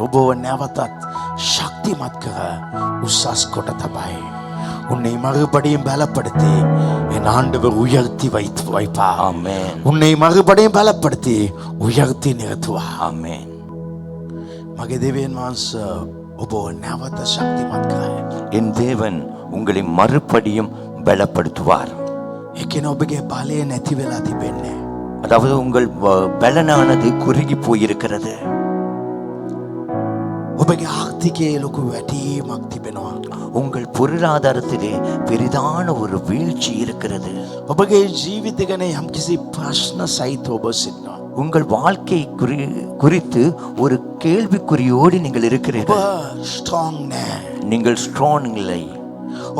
ඔබව නැවතත් ශක්තිමත් කර උසස් කොට තබයි. உன்னை மறுபடியும் பலப்படுத்தி என் ஆண்டவர் உயர்த்தி வைப்பா. ஆமென். உன்னை மறுபடியும் பலப்படுத்தி உயர்த்தி நிறுத்துவா. ஆமென். මගේ දෙවියන් වහන්සේ ඔබව නැවත ශක්තිමත් කරයි. என் தேவன் உங்களை மறுபடியும் பலப்படுத்துவார். ඒ කියන්නේ ඔබගේ බලය නැති වෙලා තිබෙන්නේ. அதாவது உங்கள் பலனானது குறுகி போயிருக்கிறது. ඔබගේ ආර්ථිකයේ ලොකු වැටීමක් තිබෙනවා. உங்கள் பொருளாதாரத்திலே பெரிதான ஒரு வீழ்ச்சி இருக்கிறது. ඔබගේ ජීවිතය ගැන යම්කිසි ප්‍රශ්න සහිත ඔබ සිටිනවා. உங்கள் வாழ்க்கை குறித்து ஒரு கேள்விக்குறியோடு நீங்கள் இருக்கிறீர்கள். ඔබ ස්ට්‍රෝං නෑ. நீங்கள் ஸ்ட்ராங் இல்லை.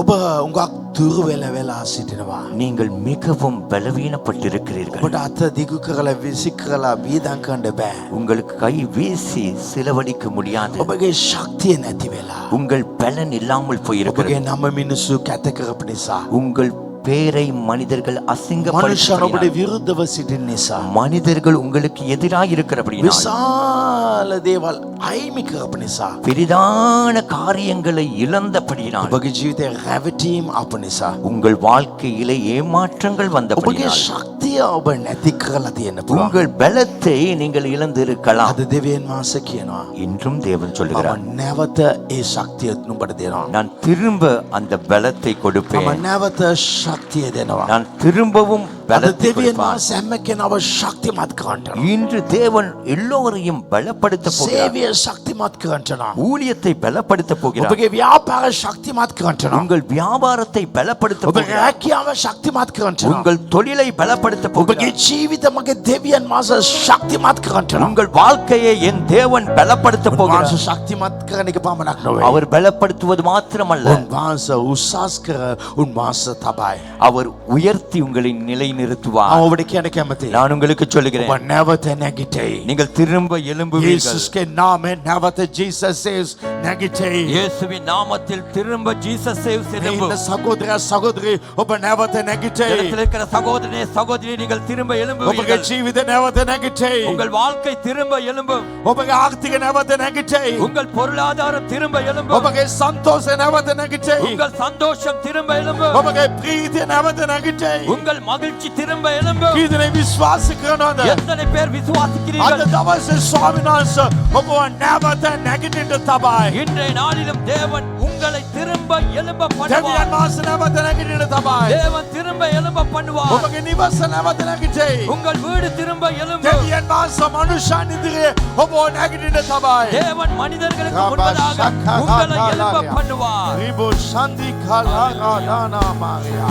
ඔබ උඟක් දුර වෙලා සිටිනවා. நீங்கள் மிகவும் பலவீனப்பட்டிருக்கிறீர்கள். ඔබට අත දිගු කරලා විසි කරලා වීදම් කරන්න බෑ. உங்களுக்கு கை வீசி செலவழிக்க முடியாது. ඔබගේ ශක්තිය නැති වෙලා. உங்கள் பலன் இல்லாமல் போயிருக்கிறது. ඔබගේ නම මිනිස්සු කැත කරපු නිසා. உங்கள் பேரை மனிதர்கள் මනුෂ්‍යයන් அசிங்கப்படுத்த ඔබට විරුද්ධව සිටින නිසා. மனிதர்கள் உங்களுக்கு எதிராக இருக்கிறபடியால் විශාල දේවල් අයිමි කරපු නිසා. பெரிதான காரியங்களை இழந்தபடியினால் ඔබගේ ජීවිතේ රැවටීම් අප නිසා. உங்கள் வாழ்க்கையிலே ஏமாற்றங்கள் ඔබගේ வந்தபடியினால் ශක්තිය ඔබ නැති කරලා තියෙන පුළුවන්. உங்கள் பலத்தை நீங்கள் இழந்திருக்கலாம். අද දෙවියන් වහන්සේ කියනවා இன்றும் தேவன் சொல்லுகிறார், මම නැවත ඒ ශක්තිය නුඹට දෙනවා. நான் திரும்ப அந்த பலத்தை මම கொடுப்பேன். නැවත ශක්තිය දෙනවා. நான் திரும்பவும் අද பலத்தை දෙවියන් கொடுப்பேன். වහන්සේ හැම කෙනාව ශක්තිමත් කරන්න. இன்று தேவன் எல்லோரையும் பலப்படுத்த போகிறார். සේවය ශක්තිමත් කරන්න. ஊழியத்தை பலப்படுத்த போகிறார். ඔබගේ ව්‍යාපාර ශක්තිමත් කරන්න. உங்கள் வியாபாரத்தை பலப்படுத்த ඔබගේ போகிறார். රැකියාව ශක්තිමත් කරන්න. உங்கள் தொழிலை பலப்படுத்த ඔබගේ போகிறார். ජීවිත මගේ දෙවියන් වහන්සේ ශක්තිමත් කරන්න. உங்கள் வாழ்க்கையை என் தேவன் பலப்படுத்த போகிறார். උන්වහන්සේ ශක්තිමත් කරන එක පමණක් නොවේ. அவர் பலப்படுத்துவது மாத்திரமல்ல, උන්වහන්සේ උසස් කර උන්වහන්සේ තබයි. அவர் உயர்த்தி உங்களை நிலைநிறுத்துவார். ඔබට කියන්න කැමතියි. நான் உங்களுக்கு சொல்லுகிறேன், ඔබ නැවත නැගිටෙයි. நீங்கள் திரும்ப எழும்புவீர்கள். යේසුස්ගේ නාමයෙන් නැවත Jesus says නැගිටෙයි. இயேசுவின் நாமத்தில் திரும்ப ஜீசஸ் சேவ்ஸ் මේ எழும்பு. ඉන්න සහෝදරයා සහෝදරි ඔබ නැවත නැගිටෙයි. இடத்தில் இருக்கிற சகோதரனே சகோதரி, நீங்கள் திரும்ப ඔබගේ எழும்புவீர்கள். ජීවිත නැවත නැගිටෙයි. உங்கள் வாழ்க்கை திரும்ப எழும்பும். ඔබගේ ආර්ථික නැවත නැගිටෙයි. உங்கள் பொருளாதாரம் திரும்ப எழும்பும். ඔබගේ සන්තෝෂය නැවත නැගිටෙයි. உங்கள் சந்தோஷம் திரும்ப எழும்பும். ඔබගේ ප්‍රීතිය නැවත නැගිටෙයි. உங்கள் மகிழ்ச்சி திரும்ப எழும்பும். කී දෙනෙක් විශ්වාස කරනවද? எத்தனை பேர் අද விசுவாசிக்கிறீர்கள்? දවසේ ස්වාමීන් වහන්සේ ඔබව නැවත නැගිටින්න තබයි. இன்றைய நாளிலும் தேவன் உங்களை திரும்ப எழும்ப දෙවියන් பண்ணுவார். වහන්සේ නැවත නැගිටින්න තබයි. தேவன் திரும்ப எழும்ப பண்ணுவார். ඔබගේ නිවස නැවත නැගිටෙයි. உங்கள் வீடு திரும்ப எழும்பும். දෙවියන් වහන්සේ මනුෂ්‍යයන් ඉදිරියේ ඔබව නැගිටින්න තබයි. தேவன் மனிதர்களுக்கு முன்பதாக உங்களை எழும்ப பண்ணுவார். රිබෝ ශන්දි කලාරාදානා මාරියා.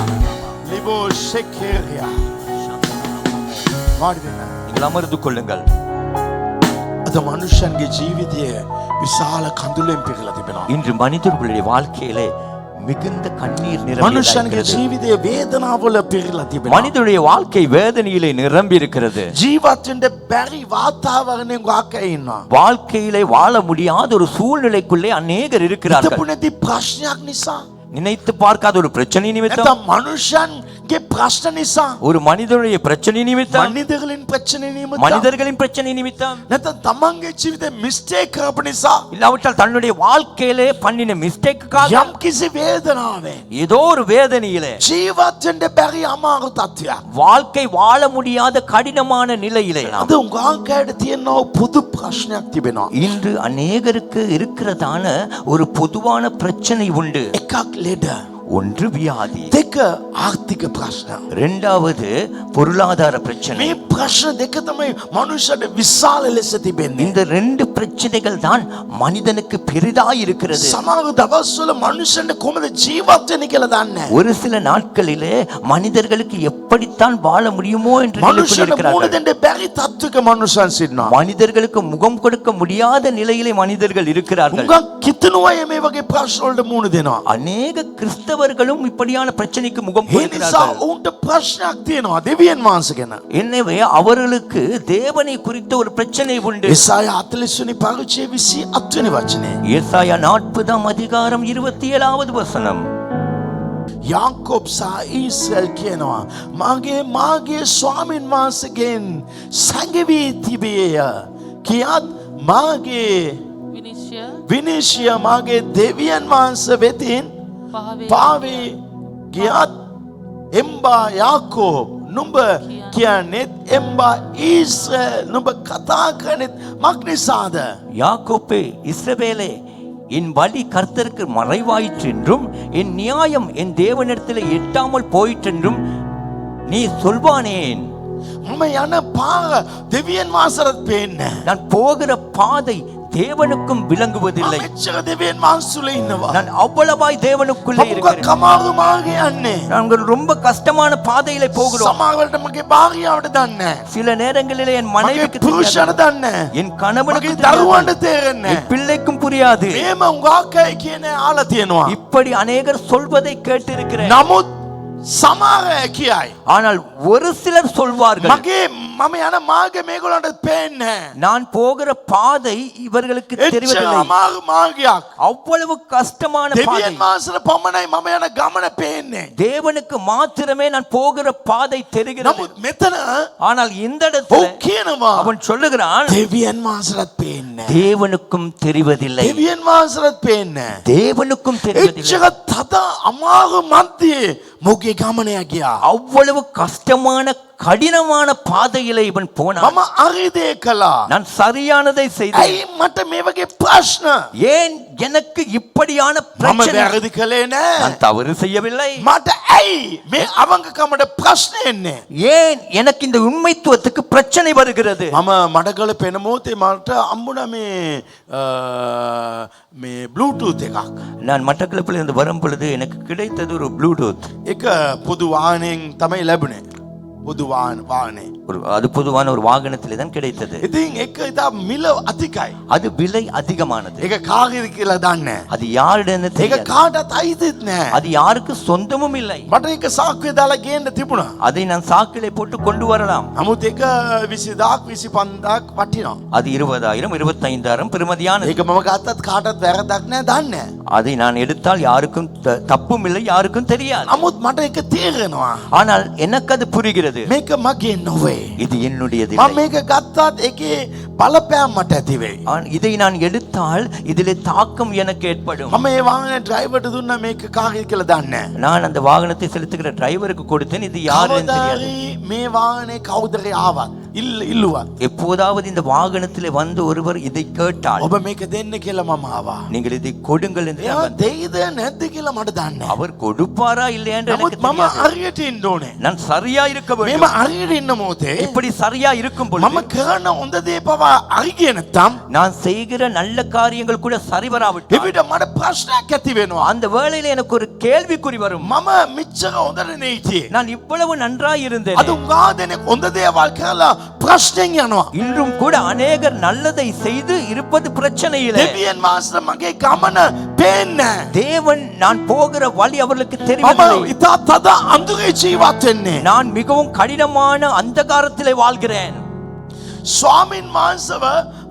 ලිබෝ ශෙකේරියා. වාඩි වෙන්න. நீங்கள் அமர்ந்து கொள்ளுங்கள். අද මනුෂ්‍යයන්ගේ ජීවිතය විශාල කඳුලෙන් පිරලා තිබෙනවා. இன்று மனிதர்களுடைய வாழ்க்கையிலே மிகுந்த கண்ணீர் මනුෂ්‍යයන්ගේ நிரம்பி ජීවිතය වේදනාවල පිරලා තිබෙනවා. மனிதனுடைய வாழ்க்கை வேதனையிலே நிரம்பி இருக்கிறது. ජීවත් වෙන්න බැරි වාතාවරණයක වාකේ ඉන්නවා. வாழ்க்கையிலே வாழ முடியாத ஒரு சூழ்நிலைக்குள்ளே அநேகர் இருக்கிறார்கள். හිතපු නැති ප්‍රශ්නයක් නිසා. நினைத்து பார்க்காத ஒரு பிரச்சனை நிமித்தம், නැත්නම් මනුෂ්‍යයන්ගේ ප්‍රශ්න නිසා. ஒரு மனிதனுடைய பிரச்சனை நிமித்தம், මනිතகளின் பிரச்சனை நிமித்தம். மனிதர்களின் பிரச்சனை நிமித்தம், නැත්නම් තමන්ගේ ජීවිතේ මිස්ටේක් කරපු නිසා. இல்லாவிட்டால் தன்னுடைய வாழ்க்கையிலே பண்ணின மிஸ்டேக்குக்காக, යම් කිසි වේදනාවෙන් ஏதோ ஒரு வேதனையிலே, ජීවත් වෙන්න බැරි අමාරු තත්ත්වයක්. வாழ்க்கை வாழ முடியாத கடினமான நிலையிலே අද උගාංකයට තියෙන පොදු ප්‍රශ්නයක් තිබෙනවා. இன்று அநேகருக்கு இருக்கிறதான ஒரு பொதுவான பிரச்சனை உண்டு. එකක් ලෙඩ. ஒன்று வியாதி, දෙක ආර්ථික ප්‍රශ්න. இரண்டாவது பொருளாதார பிரச்சனை. මේ ප්‍රශ්න දෙක තමයි මනුෂ්‍යයට විශාල ලෙස තිබෙන්නේ. இந்த ரெண்டு பிரச்சனைகள் தான் மனிதனுக்கு பெரிதாய் இருக்கிறது. සමහර දවස්වල මනුෂ්‍යන්ට කොහොමද ජීවත් වෙන්නේ කියලා දන්නේ නැහැ. ஒரு சில நாட்களிலே மனிதர்களுக்கு எப்படித்தான் வாழ முடியுமோ என்று நினைத்துக் මනුෂ්‍යන්ට මුණ இருக்கிறார்கள். දෙන්න බැරි තත්ත්වයක මනුෂ්‍යයන් සිටිනවා. மனிதர்களுக்கு முகம் கொடுக்க முடியாத நிலையிலே மனிதர்கள் இருக்கிறார்கள். උගක් කිතුණු අය මේ වගේ ප්‍රශ්න වලට මුණ දෙනවා. அநேக கிறிஸ்தவர்களும் இப்படியான பிரச்சனைக்கு முகம் ඒ නිසා கொடுக்கிறார்கள். උන්ට ප්‍රශ්නයක් තියෙනවා දෙවියන් වහන්සේ ගැන. எனவே அவர்களுக்கு தேவனை குறித்த ஒரு பிரச்சனை உண்டு. එසායා 40 වෙනි පරිච්ඡේදයේ 28 වෙනි වචනේ. ஏசாயா 40 அதிகாரம் 27வது வசனம். යාකෝබ් සහ ඊශ්‍රායල් කියනවා මාගේ ස්වාමීන් වහන්සේගෙන් සංගවී තිබේය කියාත් මාගේ විනිශ්‍ය මාගේ දෙවියන් වහන්සේ වෙතින් පාවේ ගියත් එම්බා යාකෝබ් නුඹ කියන්නේත් එම්බා ඊශ්‍රායල් නුඹ කතා කරන්නේත් මක් නිසාද? யாக்கோப்பே இஸ்ரவேலே, என் வழி கர்த்தருக்கு மறைவாயிற்றென்றும் என் நியாயம் என் தேவனிடத்தில் எட்டாமல் போயிற்றென்றும் நீ சொல்வானேன்? මම යන පාර දෙවියන් වහන්සේට පේන්නේ. நான் போகிற பாதை தேவனுக்கும் விளங்குவதில்லை. මෙච්චර දෙවියන් වහන්සේලා ඉන්නවා. நான் அவ்வளவாய் தேவனுக்குள்ளே இருக்கிறேன். කමාරු මාර්ගය යන්නේ. நாங்கள் ரொம்ப கஷ்டமான பாதையிலே போகிறோம். සමහරවිට මගේ භාර්යාවට දන්නේ නැහැ. சில நேரங்களிலே என் மனைவிக்கு පුරුෂයාට දන්නේ නැහැ. என் கணவனுக்கு මගේ දරුවන්ට තේරෙන්නේ என் பிள்ளைக்கும் புரியாது. මේම උගාකයි කියන ආලා තියෙනවා. இப்படி அநேகர் சொல்வதை கேட்டிருக்கிறேன். නමුත් සමහර කියයි. ஆனால் ஒரு சிலர் சொல்வார்கள், මගේ මම යන මාර්ගය මේගොල්ලන්ට පේන්නේ නැහැ. நான் போகிற பாதை இவர்களுக்கு தெரிவதில்லை. අමාරු මාර්ගයක්. அவ்வளவு கஷ்டமான பாதை. දෙවියන් වහන්සේට පමණයි මම යන ගමන පේන්නේ. தேவனுக்கு மாத்திரமே நான் போகிற பாதை தெரிகிறது. නමුත් මෙතන ஆனால் இந்த இடத்துல ඔව් කියනවා அவன் சொல்லுகிறான், දෙවියන් වහන්සේට පේන්නේ. தேவனுக்கும் தெரிவதில்லை. දෙවියන් වහන්සේට පේන්නේ. தேவனுக்கும் தெரிவதில்லை. එච්චර තද අමාරු මැද්දේ මොගේ ගමනය ගියා. அவ்வளவு கஷ்டமான கடினமான பாதையிலே இவன் போனான். මම අරිදේ කළා. நான் சரியானதை செய்தேன். ඇයි මට මේ වගේ ප්‍රශ්න? ஏன் எனக்கு இப்படியான මම பிரச்சனை? වැරදි කළේ නෑ. நான் தவறு செய்யவில்லை. මට ඇයි මේ අවංකකමට ප්‍රශ්න එන්නේ? ஏன் எனக்கு இந்த உண்மைத்துவத்துக்கு பிரச்சனை வருகிறது? මම මඩකල පෙන මොහොතේ මට හම්බුණා මේ බ්ලූටූත් එකක්. நான் மட்டக்களப்பில் இருந்து வரும் பொழுது எனக்கு கிடைத்தது ஒரு ப்ளூடூத். ඒක පොදු වාහනයෙන් තමයි ලැබුණේ. පොදු වාහනේ. அது பொதுவான ஒரு வாகனத்திலே தான் கிடைத்தது. ඉතින් ඒක ඉතා මිල අධිකයි. அது விலை அதிகமானது. ඒක කාගේද කියලා දන්නේ නෑ. அது யாருடையன்னு ඒක தெரியாது. කාටවත් අයිතිත් නෑ. அது யாருக்கு சொந்தமும் இல்லை. මට ඒක සාක්කුවේ දාලා ගේන්න තිබුණා. அதை நான் சாக்கிலே போட்டு கொண்டு வரலாம். නමුත් ඒක 20000ක් 25000ක් වටිනවා. அது 20,000 25,000 பெறுமதியானது. ඒක මම ගත්තත් කාටවත් වැරදක් නෑ දන්නේ. அதை நான் எடுத்தால் யாருக்கும் தப்பும் இல்லை, யாருக்கும் தெரியாது. නමුත් මට ඒක තේරෙනවා. ஆனால் எனக்கு அது புரிகிறது. මේක මගේ නොවේ. இது என்னுடையது මම இல்லை. මේක ගත්තත් ඒකේ බලපෑම් මට ඇති වෙයි. இதை நான் எடுத்தால் இதிலே தாக்கம் எனக்கு ஏற்படும். මම මේ වාහනේ ඩ්‍රයිවර්ට දුන්නා මේක කාගේද කියලා දන්නේ නෑ. நான் அந்த வாகனத்தை செலுத்துகிற டிரைவருக்கு கொடுத்தேன், இது யாருன்னு தெரியாது. කවදාරි මේ වාහනේ කවුදරේ ආවත් ඉල්ලුවා. எப்போதாவது இந்த வாகனத்திலே வந்து ஒருவர் இதை கேட்டால், ඔබ මේක දෙන්න කියලා මම ආවා. நீங்கள் இதை கொடுங்கள் என்று එයා நான் வந்தேன். දෙයිද නැද්ද කියලා මට දන්නේ නෑ. அவர் கொடுப்பாரா இல்லையா என்று எனக்கு නමුත් මම தெரியாது. හරියට ඉන්න ඕනේ. நான் சரியா இருக்க මේම வேண்டும். හරියට ඉන්න මොහොතේ இப்படி சரியா இருக்கும் මම பொழுது කරන හොඳ දේ පවා අරිගේ නැත්තම් நான் செய்கிற நல்ல காரியங்கள் கூட சரிவராவிட்டால் එවිට මට ප්‍රශ්නයක් ඇති වෙනවා. அந்த வேளையில எனக்கு ஒரு கேள்விக்குறி வரும். මම මෙච්චර හොඳට නේ හිටියේ. நான் இவ்வளவு நன்றாய் இருந்தேன். අද උංගා දෙනෙක් හොඳ දේවල් කරලා ප්‍රශ්නෙන් යනවා. இன்றும் கூட அநேகர் நல்லதை செய்து இருப்பது பிரச்சனையிலே. දෙවියන් වහන්සේ මගේ ගමන පේන්නේ. தேவன் நான் போகிற வழி அவர்களுக்கு මම தெரியவில்லை. ඉතා තද අඳුරේ ජීවත් වෙන්නේ. நான் மிகவும் கடினமான அந்தகாரத்திலே வாழ்கிறேன். ස්වාමින් වහන්සේව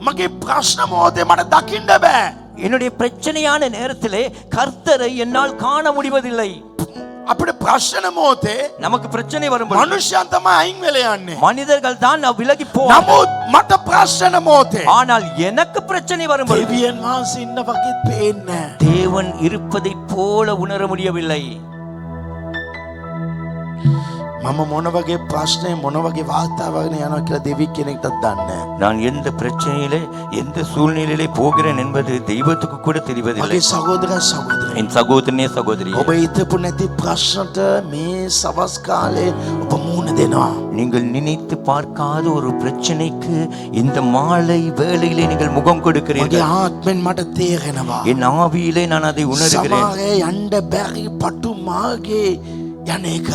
මගේ ප්‍රශ්න මොහොතේ මට දකින්න බෑ. என்னுடைய பிரச்சனையான நேரத்திலே கர்த்தரை என்னால் காண முடிவதில்லை. අපිට ප්‍රශ්න මොහොතේ நமக்கு பிரச்சனை வரும்போது මනුෂ්‍යයන් තමයි අයින් වෙලා යන්නේ. மனிதர்கள் தான் விலகி போவார்கள். නමුත් මට ප්‍රශ්න මොහොතේ ஆனால் எனக்கு பிரச்சனை வரும்போது දෙවියන් වහන්සේ ඉන්න වගේ පේන්නේ. தேவன் இருப்பதை போல உணர முடியவில்லை. මම මොන වගේ ප්‍රශ්නේ මොන වගේ වාතාවරණයක් යනවා කියලා දෙවි කෙනෙක්ටත් දන්නේ නැහැ. நான் எந்த பிரச்சனையிலே எந்த சூழ்நிலையிலே போகிறேன் என்பது தெய்வத்துக்கு கூட தெரிவதில்லை. මගේ සහෝදර සහෝදරයෝ என் சகோதரனே சகோதரியே, ඔබ හිතපු නැති ප්‍රශ්නට මේ සවස් කාලේ ඔබ මුහුණ දෙනවා. நீங்கள் நினைத்து பார்க்காத ஒரு பிரச்சனைக்கு இந்த மாலை வேளையிலே நீங்கள் முகம் මගේ கொடுக்கிறீர்கள். ආත්මෙන් මට තේරෙනවා. என் ஆவியிலே நான் அதை உணர்கிறேன். සමහර යන්න බැරි පටු මාගේ යන්නේක.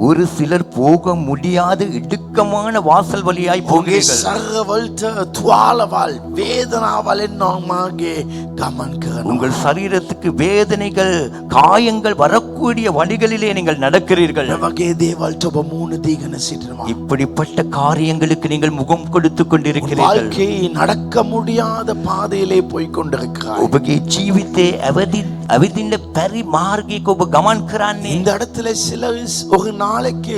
ஒரு சிலர் போக முடியாத இடுக்கமான வாசல் வழியாய் ඔගේ போகிறீர்கள். සරවලට තුවාලවල් වේදනාවල් එනවා මාගේ ගමන් කරනවා. உங்கள் சரீரத்துக்கு வேதனைகள் காயங்கள் வரக்கூடிய வழிகளிலே நீங்கள் நடக்கிறீர்கள். මේ වගේ දේවල්ට ඔබ මුහුණ දීගෙන සිටිනවා. இப்படிப்பட்ட காரியங்களுக்கு நீங்கள் முகம் கொடுத்து கொண்டிருக்கிறீர்கள். வாழ்க்கை நடக்க முடியாத பாதையிலே போய் கொண்டிருக்கிறாய். ඔබගේ ජීවිතේ ඇවිදින්න බැරි මාර්ගයක ඔබ ගමන් කරන්නේ. இந்த இடத்துல சில ஒரு நாளைக்கு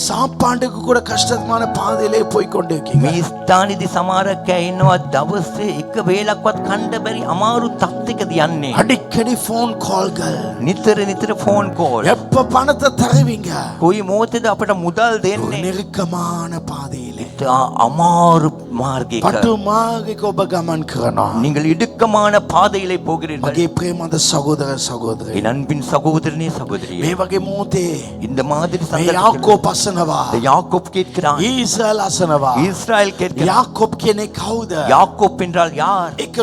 சாப்பாட்டுக்கு கூட கஷ்டமான பாதையிலே போய் கொண்டிருக்கீங்க. මේ ස්ථානයේදී සමහරක් අය ඉන්නවා දවසේ එක වේලක්වත් කන්න බැරි අමාරු තත්ත්වයකදී යන්නේ. அடிக்கடி போன் கால்கள். නිතර ෆෝන් කෝල්. எப்ப பணத்தை தருவீங்க? කොයි මොහොතේද අපට මුදල් ஒரு දෙන්නේ? நெருக்கமான பாதையிலே අමාරු මාර්ගයක. பட்டுமாக ඔබ ගමන් කරනවා. நீங்கள் இடுக்கமான பாதையிலே போகிறீர்கள். මගේ ප්‍රේමද සහෝදර සහෝදරි. என் அன்பின் சகோதரனே சகோதரியே, මේ වගේ මොහොතේ இந்த மாதிரி මේ சந்தர்ப்பத்தில் யாக்கோப் අසනවා. யாக்கோப் கேட்கிறான், ඊශ්‍රායල් අසනවා. இஸ்ராயல் கேட்கிறான். யாக்கோப் කෙනෙක් කවුද? யாக்கோப் என்றால் யார்? ඒක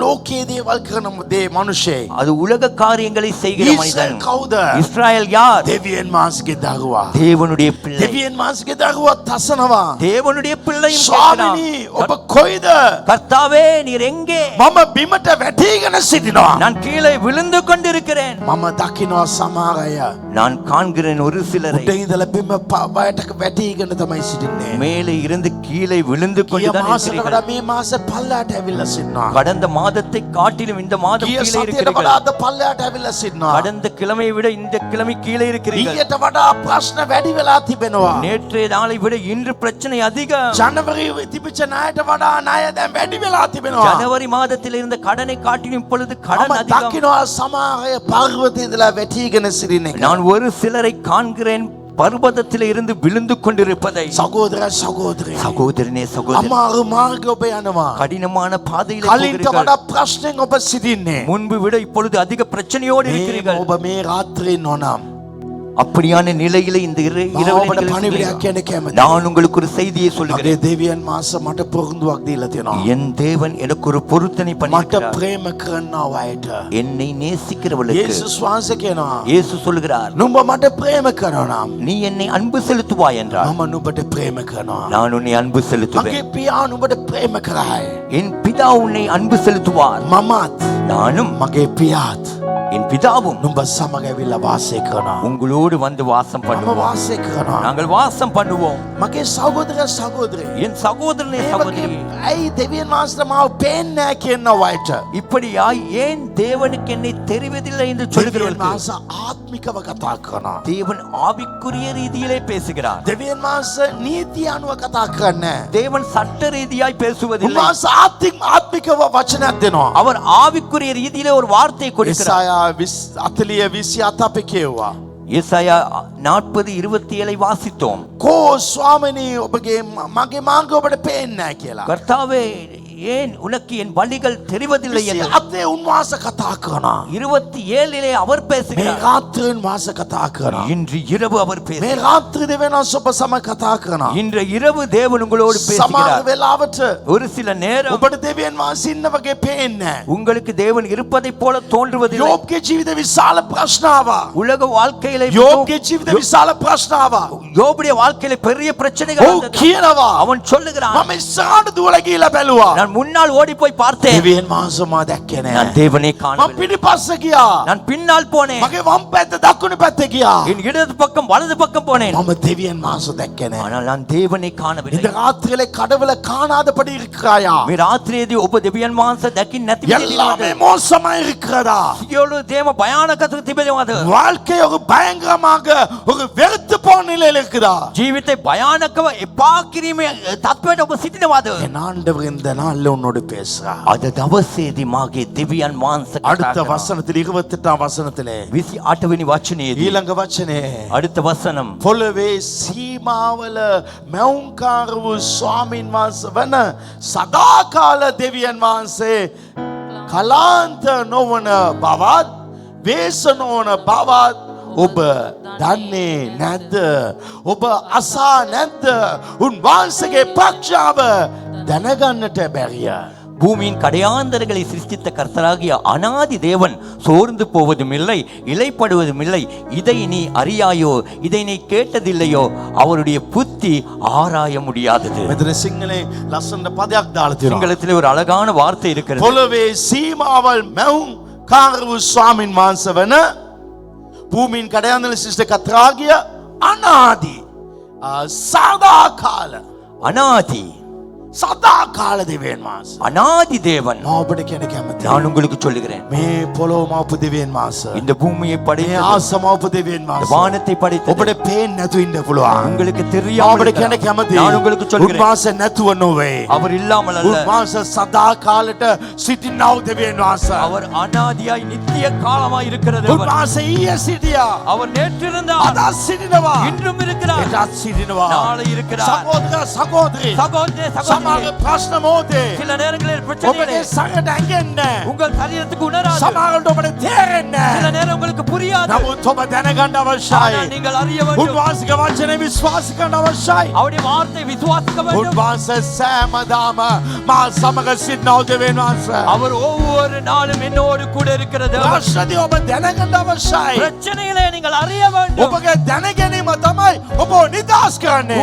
ලෝකයේ දේවල් කරන දේ මිනිසෙක්. அது உலக காரியங்களை செய்கிற ඊශ්‍රායල් மனிதன். කවුද? இஸ்ராயல் யார்? දෙවියන් වහන්සේගේ දරුවා. தேவனுடைய பிள்ளை. දෙවියන් වහන්සේගේ දරුවත් අසනවා. தேவனுடைய பிள்ளையும் கேட்கிறான். ස්වාමිනී ඔබ කොයිද? கர்த்தாவே நீர் எங்கே? මම බිමට වැටීගෙන සිටිනවා. நான் கீழே விழுந்து கொண்டிருக்கிறேன். මම දකිනවා සමහර අය நான் காண்கிறேன் ஒரு சிலரை උඩ ඉඳලා බිම බයට වැටීගෙන තමයි සිටින්නේ. மேலே இருந்து கீழே விழுந்து ගිය கொண்டுதான் මාසෙට இருக்கிறீர்கள். වඩා මේ මාසෙ පල්ලයට ඇවිල්ලා සිටිනවා. கடந்த மாதத்தை காட்டிலும் இந்த மாதம் ගිය கீழே සතියට இருக்கிறீர்கள். වඩා අද පල්ලයට ඇවිල්ලා සිටිනවා. கடந்த கிழமையை விட இந்த கிழமை கீழே இருக்கிறீர்கள். ඊට වඩා ප්‍රශ්න වැඩි වෙලා තිබෙනවා. நேற்றைய நாளை விட இன்று பிரச்சனை அதிகம். ජනවරි තිබිච්ච ණයට වඩා ණය දැන් වැඩි වෙලා තිබෙනවා. ஜனவரி மாதத்தில் இருந்த கடனை காட்டிலும் இப்பொழுது கடன் මම அதிகம். දකිනවා සමහර අය පර්වතයේ ඉඳලා වැටීගෙන සිටින එක. நான் ஒரு சிலரை காண்கிறேன் பர்வதத்தில் இருந்து விழுந்து கொண்டிருப்பதை. සහෝදර සහෝදරි சகோதரனே சகோதரி, අමාරු මාර්ග ඔබ යනවා. கடினமான பாதையில் කලින්ට වඩා ප්‍රශ්නෙන් ඔබ සිටින්නේ. முன்பு விட இப்பொழுது அதிக பிரச்சனையோடு මේ இருக்கிறீர்கள். ඔබ මේ රාත්‍රියේ නොනම් அப்படியான நிலையில இந்த இரவு ඔබට පණිවිඩයක් කියන්න කැමතියි. நான் உங்களுக்கு ஒரு செய்தியை මගේ சொல்லுகிறேன். දෙවියන් මාස මට පොරොන්දුවක් දීලා තියෙනවා. என் தேவன் எனக்கு ஒரு பொருத்தனை මට பண்ணியிருக்கிறார். ප්‍රේම කරනව අයට என்னை நேசிக்கிறவளுக்கு යේසුස් වහන්සේ කියනවා இயேசு சொல்லுகிறார், නුඹ මට ප්‍රේම කරනවා නම් நீ என்னை அன்பு செலுத்துவாய் என்றார். මම නුඹට ප්‍රේම කරනවා. நான் உன்னை அன்பு செலுத்துவேன். මගේ පියා නුඹට ප්‍රේම කරයි. என் பிதா உன்னை அன்பு செலுத்துவார். මමත් நானும் මගේ පියාත් என் பிதாவும் නුඹ සමග ඇවිල්ලා වාසය කරනවා. உங்களோடு வந்து வாசம் මම பண்ணுவோம். වාසය කරනවා. நாங்கள் வாசம் பண்ணுவோம். මගේ සහෝදර සහෝදරි என் சகோதரனே சகோதரி, ඇයි දෙවියන් වහන්සේට මාව පේන්නේ නැහැ කියනවා අයට? இப்படியா ஏன் தேவனுக்கு என்னை தெரிவதில்லை என்று දෙවියන් சொல்லுகிறவர்கள்? වහන්සේ ආත්මිකව කතා කරනවා. தேவன் ஆவிக்குரிய ரீதியிலே பேசுகிறார். දෙවියන් වහන්සේ නීති අනුව කතා කරන්නේ නැහැ. தேவன் சட்ட ரீதியாய் பேசுவதில்லை. උන්වහන්සේ ආත්මිකව වචනයක් දෙනවා. அவர் ஆவிக்குரிய ரீதியிலே ஒரு வார்த்தையை கொடுக்கிறார். එසායා 40 27 අපි කියුවා. ஏசாயா 40:27 வாசித்தோம். කෝ ස්වාමිනී ඔබගේ මගේ මාර්ග ඔබට පේන්නේ නැහැ කියලා. கர்த்தாவே ஏன் உனக்கு என் வழிகள் தெரிவதில்லை என்று 27 උන්වහන්සේ කතා කරනවා. 27 அவர் මේ பேசுகிறார். රාත්‍රියෙන් වාස කතා කරනවා. இன்று இரவு அவர் මේ பேசுகிறார். රාත්‍රී දෙවෙනි ඔබ සමග කතා කරනවා. இன்று இரவு தேவன் உங்களோடு සමහර பேசுகிறார். වෙලාවට ஒரு சில நேரம் ඔබට දෙවියන් වහන්සේ ඉන්න වගේ පේන්නේ නැහැ. உங்களுக்கு தேவன் இருப்பதை போல தோன்றுவதில்லை. යෝබ්ගේ ජීවිත විශාල ප්‍රශ්න ආවා. உலக வாழ்க்கையில යෝබ්ගේ ජීවිත විශාල ප්‍රශ්න ආවා. யோபுடைய வாழ்க்கையில பெரிய பிரச்சனைகள் ඔව් வந்தது. කියනවා அவன் சொல்லுகிறான், මම ඉස්සරහට දුවලා ගිහලා බැලුවා. நான் முன்னால் ஓடி போய் பார்த்தேன், දෙවියන් වහන්සේ මා දැක්කේ நான் නැහැ. தேவனை මම காணவில்லை. පිටිපස්ස ගියා. நான் பின்னால் போனேன், මගේ වම් පැත්ත දකුණු පැත්ත ගියා. என் இடது பக்கம் வலது பக்கம் போனேன், මම දෙවියන් වහන්සේ දැක්කේ නැහැ. ஆனால் நான் தேவனை இந்த காணவில்லை. ராத்திரியிலே கடவுளை காணாதபடி இருக்கிறாயா? මේ රාත්‍රියේදී ඔබ දෙවියන් වහන්සේ දැකින් නැති எல்லாமே மோசமா இருக்கிறதா? සියලු දේම භයානකව තිබෙනවද? வாழ்க்கை ஒரு பயங்கரமாக ஒரு வெறுத்து போன நிலையில் இருக்குதா? ජීවිතේ භයානකව එපා කිරීමේ තත්වයට ඔබ සිටිනවද? என் ஆண்டவர் இந்த நாள்ல உன்னோடு பேசுறா. අද දවසේදී මාගේ දෙවියන් වහන්සේ அடுத்த வசனத்தில் 28ஆம் வசனத்திலே 28 වෙනි වචනයේදී ඊළඟ වචනේ அடுத்த வசனம், පොළවේ සීමාවල මෞංකාර වූ ස්වාමින් වහන්සේ වන සදාකාල දෙවියන් වහන්සේ කලාන්ත නොවන බවත් වේස නොවන බවත් ඔබ දන්නේ නැද්ද? ඔබ අසා නැද්ද? උන්වහන්සේගේ පක්ෂාව දැනගන්නට බැරිය. பூமியின் கடையாந்தரங்களை சிருஷ்டித்த கர்த்தராகிய அனாதி தேவன் சோர்ந்து போவதும் இல்லை, இலைப்படுவதும் இல்லை. இதை நீ அறியாயோ? இதை நீ கேட்டதில்லையோ? அவருடைய புத்தி ஆராய முடியாதது. මෙතන සිංහලේ ලස්සන පදයක් දාලා තියෙනවා. சிங்களத்திலே ஒரு அழகான வார்த்தை இருக்கிறது. පොළවේ සීමාවල් මැවුම් කාර වූ ස්වාමින් වහන්සේ වන භූමිயின் කඩයන්දල ශිෂ්ට කතරාගිය අනාදි සදාකාල அனாதி සදා කාල දෙවියන් වහන්සේ. அநாதி தேவன். ඔබට කියන කැමති. நான் உங்களுக்கு சொல்லுகிறேன், මේ පොළොව මවපු දෙවියන් වහන්සේ. இந்த பூமியை මේ படைத்த ආස මවපු දෙවියන් වහන්සේ. வானத்தை படைத்த ඔබට පේන්නේ නැතු ඉන්න පුළුවන්. உங்களுக்கு தெரியாமல் ඔබට කියන இருக்கலாம். කැමති. நான் உங்களுக்கு சொல்கிறேன், උන්වහන්සේ නැතුව නොවේ. அவர் இல்லாமல் அல்ல, උන්වහන්සේ සදා කාලෙට සිටිනව දෙවියන් වහන්සේ. அவர் அநாதியாய் நித்திய காலமாய் இருக்கிற தேவன். උන්වහන්සේ ඊයේ සිටියා. அவர் நேற்று இருந்தார், අදත් සිටිනවා. இன்றும் இருக்கிறார், එදත් සිටිනවා. நாளை இருக்கிறார். සහෝදර සහෝදරි. சகோதரே සමහර சகோதரி, ප්‍රශ්න මොහොතේ சில நேரங்களில் ඔබගේ பிரச்சனைகளே සංගත ඇඟෙන්නේ. உங்கள் சரீரத்துக்கு உணராது, සමහරවිට ඔබට තේරෙන්නේ. சில நேரம் உங்களுக்கு புரியாது. නමුත් ඔබ දැනගන්න අවශ්‍යයි. ஆனால் நீங்கள் அறிய வேண்டும், උන්වහන්සේගේ වචනේ විශ්වාස කරන්න අවශ්‍යයි. அவருடைய வார்த்தை விசுவாசிக்க வேண்டும். උන්වහන්සේ සෑමදාම මා සමග සිටිනව දෙවියන් වහන්සේ. அவர் ஒவ்வொரு நாளும் என்னோடு கூட இருக்கிற தேவன். ප්‍රශ්නදී ඔබ දැනගන්න අවශ්‍යයි. பிரச்சனைகளை நீங்கள் அறிய வேண்டும். ඔබගේ දැනගැනීම තමයි ඔබ නිදහස් කරන්නේ.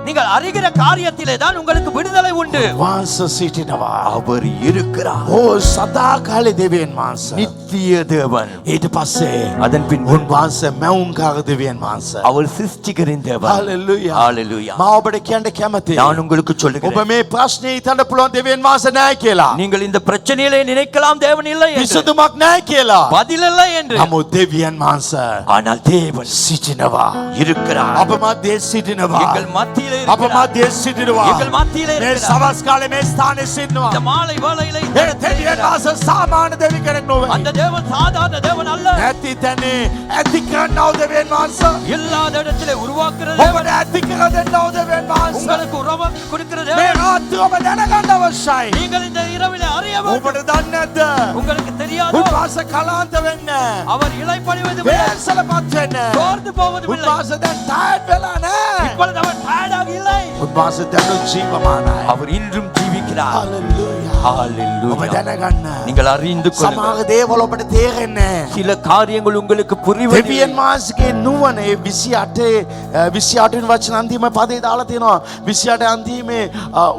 நீங்கள் அறிகிற காரியத்திலே தான் உங்களுக்கு விடுதலை உண்டு. වහන්සේ සිටිනවා. அவர் இருக்கிறார், ඕ සදා කාලේ දෙවියන් වහන්සේ. நித்திய தேவன். ඊට පස්සේ அதன் பின் උන්වහන්සේ මැවුම්කාර දෙවියන් වහන්සේ. அவர் சிருஷ்டிகரின் தேவன். හalleluya. ஹalleluya. මා ඔබට කියන්න කැමතියි. நான் உங்களுக்கு ඔබ சொல்லுகிறேன், මේ ප්‍රශ්නේ හිතන්න පුළුවන් දෙවියන් වහන්සේ නැහැ කියලා. நீங்கள் இந்த பிரச்சனையிலே நினைக்கலாம் தேவன் இல்லை என்று, විසඳුමක් නැහැ කියලා. பதில் இல்லை என்று. නමුත් දෙවියන් වහන්සේ ஆனால் தேவன் සිටිනවා. இருக்கிறார், අප මැදේ සිටිනවා. எங்கள் மத்தியிலே අප இருக்கிறார், මැදේ සිටිනවා. எங்கள் மத்தியிலே මේ இருக்கிறார். සවස් කාලේ මේ ස්ථානයේ සිටිනවා. இந்த மாலை வேளையிலே இந்த ඒ இடத்திலே දෙවියන් இருக்கிறார். වහන්සේ සාමාන්‍ය දෙවි කෙනෙක් නොවේ. அந்த தேவன் சாதாரண தேவன் அல்ல, ඇති තැනේ ඇති කරන්නව දෙවියන් වහන්සේ. இல்லாத இடத்திலே உருவாக்குற ඔබට தேவன், ඇති කර දෙන්නව දෙවියන් වහන්සේ. உங்களுக்கு உறவு கொடுக்கிற මේ தேவன். රාත්‍රිය ඔබ දැනගන්න අවශ්‍යයි. நீங்கள் இந்த இரவிலே அறிய வேண்டும். ඔබට දන්නේ නැද්ද? உங்களுக்கு தெரியாதோ, උන්වහන්සේ කලාන්ත වෙන්නේ. அவர் இளைப்படைவதும் இல்லை, වේසලපත් වෙන්නේ. சோர்ந்து போவதும் இல்லை. උන්වහන්සේ දැන් ටයර්ඩ් වෙලා නැහැ. இப்பொழுது அவர் tired-ஆக இல்லை, උන්වහන්සේ දැන් ජීවමානයි. அவர் இன்றும் ஜீவிக்கிறார். හalleluya. ඔබ ஹalleluya. දැනගන්න. நீங்கள் அறிந்து கொள்ளுங்கள், සමහර දේවල් ඔබට තේරෙන්නේ නැහැ. சில காரியங்கள் உங்களுக்கு புரிவதில்லை. දෙවියන් වහන්සේගේ නුවණ ඒ 28 වෙනි වචන අන්තිම පදේ දාලා තියෙනවා. 28 අන්තිමේ